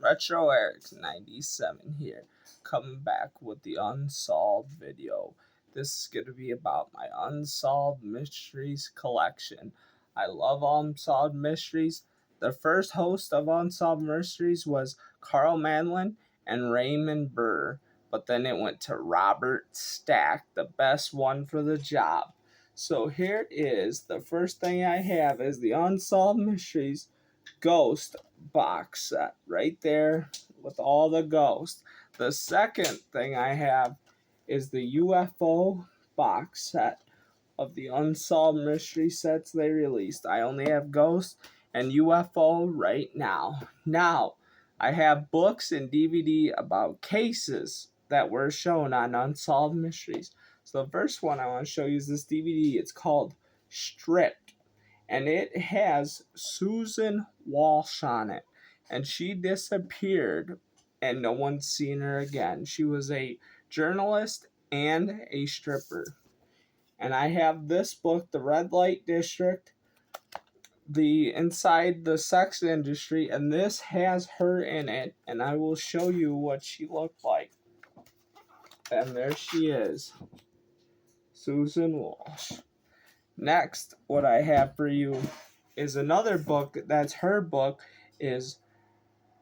retroerick97 here, coming back with the Unsolved video. This is going to be about my Unsolved Mysteries collection. I love Unsolved Mysteries. The first host of Unsolved Mysteries was Carl Manlin and Raymond Burr, but then it went to Robert Stack, the best one for the job. So here is the first thing I have is the Unsolved Mysteries Ghost box set right there with all the ghosts. The second thing I have is the UFO box set of the Unsolved Mystery sets they released. I only have Ghost and UFO right now. Now, I have books and DVD about cases that were shown on Unsolved Mysteries. So the first one I want to show you is this DVD. It's called Stripped, and it has Susan Walsh on it. And she disappeared, and no one's seen her again. She was a journalist and a stripper. And I have this book, The Red Light District, the Inside the Sex Industry, and this has her in it. And I will show you what she looked like. And there she is, Susan Walsh. Next, what I have for you is another book that's her book, is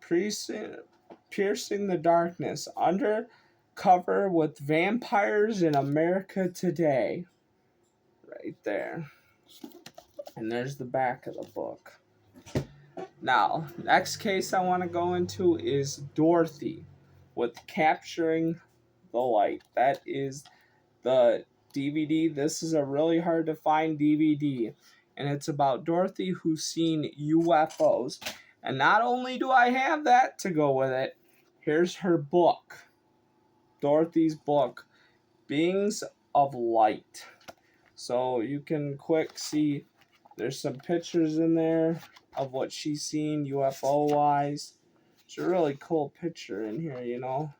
Piercing the Darkness, Undercover with Vampires in America Today. Right there. And there's the back of the book. Now, next case I want to go into is Dorothy with Capturing the Light. That is the DVD. This is a really hard to find DVD, and it's about Dorothy who's seen UFOs. And not only do I have that to go with it, here's her book, Dorothy's book, Beings of Light. So you can quick see there's some pictures in there of what she's seen UFO wise. It's a really cool picture in here, you know.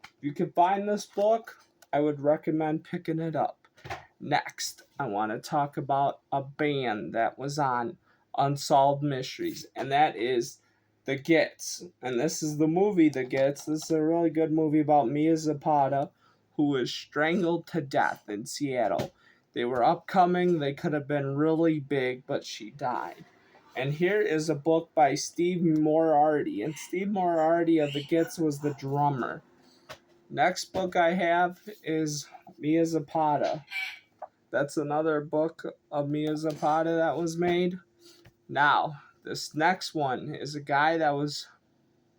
If you can find this book, I would recommend picking it up. Next, I want to talk about a band that was on Unsolved Mysteries, and that is The Gits. And this is the movie The Gits. This is a really good movie about Mia Zapata, who was strangled to death in Seattle. They were upcoming, they could have been really big, but she died. And here is a book by Steve Moriarty, and Steve Moriarty of The Gits was the drummer. Next book I have is Mia Zapata. That's another book of Mia Zapata that was made. Now, this next one is a guy that was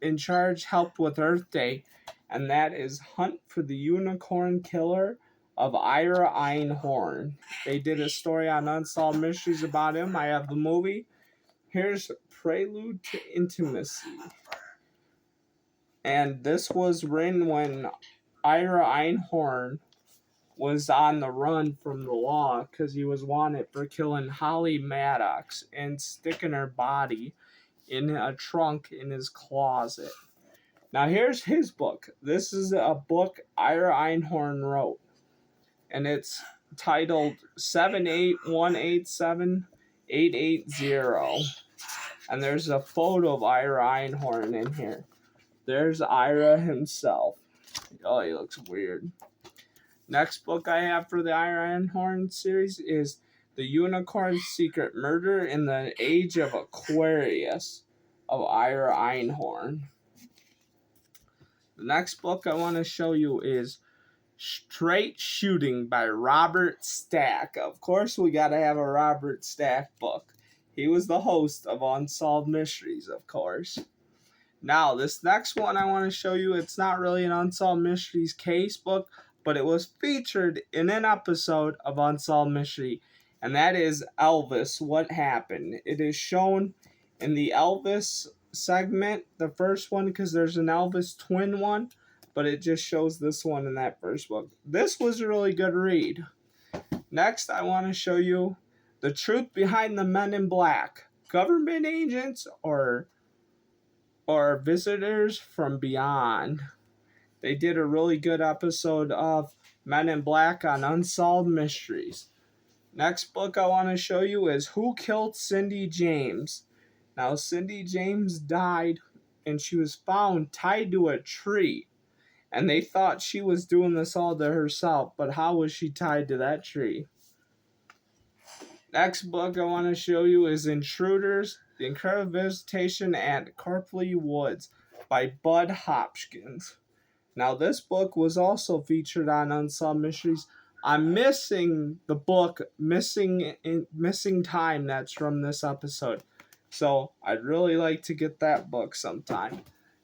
in charge, helped with Earth Day, and that is Hunt for the Unicorn Killer of Ira Einhorn. They did a story on Unsolved Mysteries about him. I have the movie. Here's Prelude to Intimacy. And this was written when Ira Einhorn was on the run from the law because he was wanted for killing Holly Maddox and sticking her body in a trunk in his closet. Now here's his book. This is a book Ira Einhorn wrote, and it's titled 78187-880. And there's a photo of Ira Einhorn in here. There's Ira himself. Oh, he looks weird. Next book I have for the Ira Einhorn series is The Unicorn's Secret: Murder in the Age of Aquarius of Ira Einhorn. The next book I want to show you is Straight Shooting by Robert Stack. Of course, we got to have a Robert Stack book. He was the host of Unsolved Mysteries, of course. Now, this next one I want to show you, it's not really an Unsolved Mysteries case book, but it was featured in an episode of Unsolved Mystery, and that is Elvis, What Happened. It is shown in the Elvis segment, the first one, because there's an Elvis twin one, but it just shows this one in that first book. This was a really good read. Next, I want to show you The Truth Behind the Men in Black, Government Agents or Visitors from Beyond. they did a really good episode of Men in Black on Unsolved Mysteries. Next book I want to show you is Who Killed Cindy James? Now, Cindy James died and she was found tied to a tree. And they thought she was doing this all to herself, but how was she tied to that tree? Next book I want to show you is Intruders, The Incredible Visitation at Corpley Woods by Bud Hopkins. Now, this book was also featured on Unsolved Mysteries. I'm missing the book Missing Time that's from this episode. So I'd really like to get that book sometime.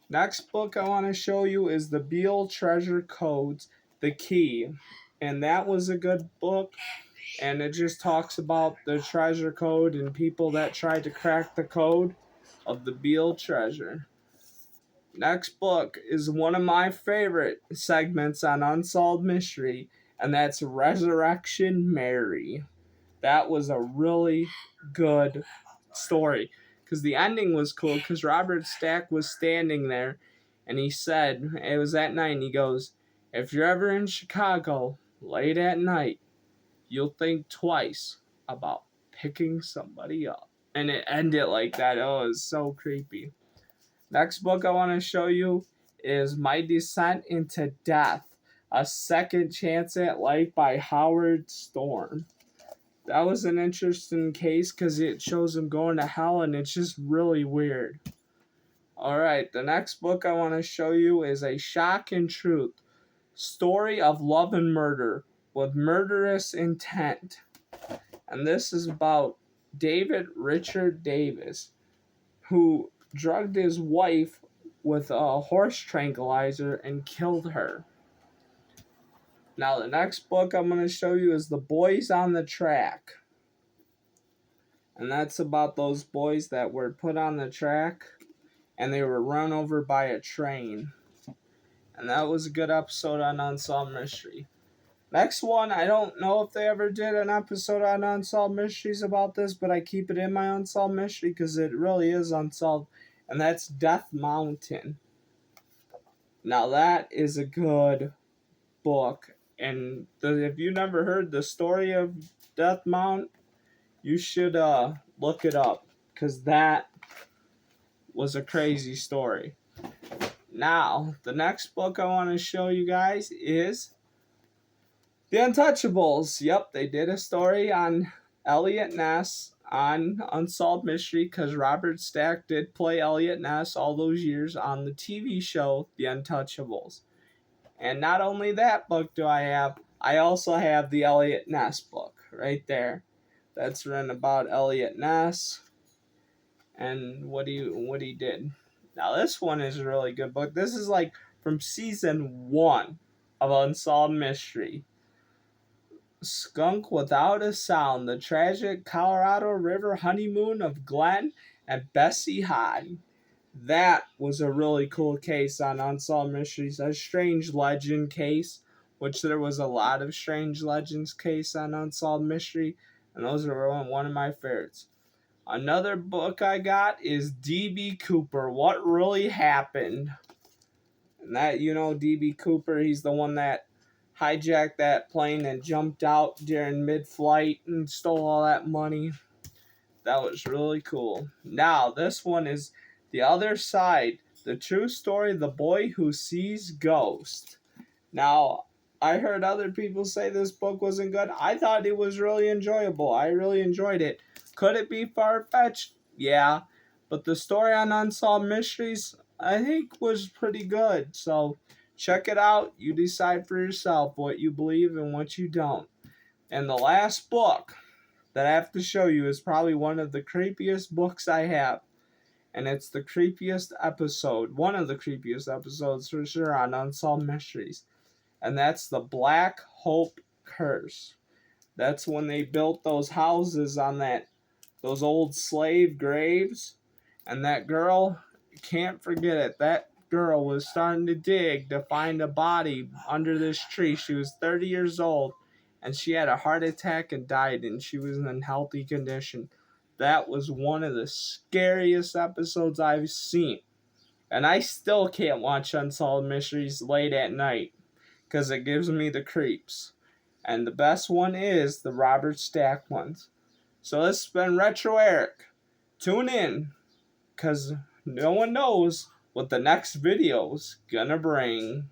Next book I want to show you is The Beale Treasure Codes, The Key. And that was a good book. And it just talks about the treasure code and people that tried to crack the code of the Beale treasure. Next book is one of my favorite segments on Unsolved Mystery, and that's Resurrection Mary. That was a really good story because the ending was cool because Robert Stack was standing there and he said, it was at night, and he goes, if you're ever in Chicago late at night, you'll think twice about picking somebody up. And it ended like that. Oh, it was so creepy. Next book I want to show you is My Descent into Death, A Second Chance at Life by Howard Storm. That was an interesting case because it shows him going to hell and it's just really weird. Alright, the next book I want to show you is A Shock and Truth, Story of Love and Murder with Murderous Intent. And this is about David Richard Davis, who drugged his wife with a horse tranquilizer and killed her. Now, the next book I'm going to show you is The Boys on the Track. And that's about those boys that were put on the track and they were run over by a train. And that was a good episode on Unsolved Mystery. Next one, I don't know if they ever did an episode on Unsolved Mysteries about this, but I keep it in my Unsolved Mystery because it really is unsolved. And that's Death Mountain. Now, that is a good book. And if you never heard the story of Death Mountain, you should look it up because that was a crazy story. Now, the next book I want to show you guys is The Untouchables. Yep, they did a story on Elliot Ness on Unsolved Mystery because Robert Stack did play Elliot Ness all those years on the TV show The Untouchables. And not only that book do I have, I also have the Elliot Ness book right there. That's written about Elliot Ness and what he did. Now this one is a really good book. This is like from season 1 of Unsolved Mystery. Skunk Without a Sound, the tragic Colorado River honeymoon of Glenn and Bessie Hahn. That was a really cool case on Unsolved Mysteries. A strange legend case, which there was a lot of strange legends case on Unsolved Mystery, and those are one of my favorites. Another book I got is D.B. Cooper, What Really Happened. And that, D.B. Cooper, he's the one that hijacked that plane and jumped out during mid-flight and stole all that money. That was really cool. Now, this one is The Other Side, the true story of the boy who sees ghosts. Now, I heard other people say this book wasn't good. I thought it was really enjoyable. I really enjoyed it. Could it be far-fetched? Yeah. But the story on Unsolved Mysteries, I think, was pretty good. So, check it out. You decide for yourself what you believe and what you don't. And the last book that I have to show you is probably one of the creepiest books I have. And it's the creepiest episode, one of the creepiest episodes for sure on Unsolved Mysteries. And that's the Black Hope Curse. That's when they built those houses on those old slave graves. And that girl, can't forget it, that girl was starting to dig to find a body under this tree. She was 30 years old. And she had a heart attack and died, and she was in a healthy condition. That was one of the scariest episodes I've seen And I still can't watch Unsolved Mysteries late at night because it gives me the creeps. And the best one is the Robert Stack ones. So this has been Retro Eric. Tune in because no one knows what the next video's gonna bring.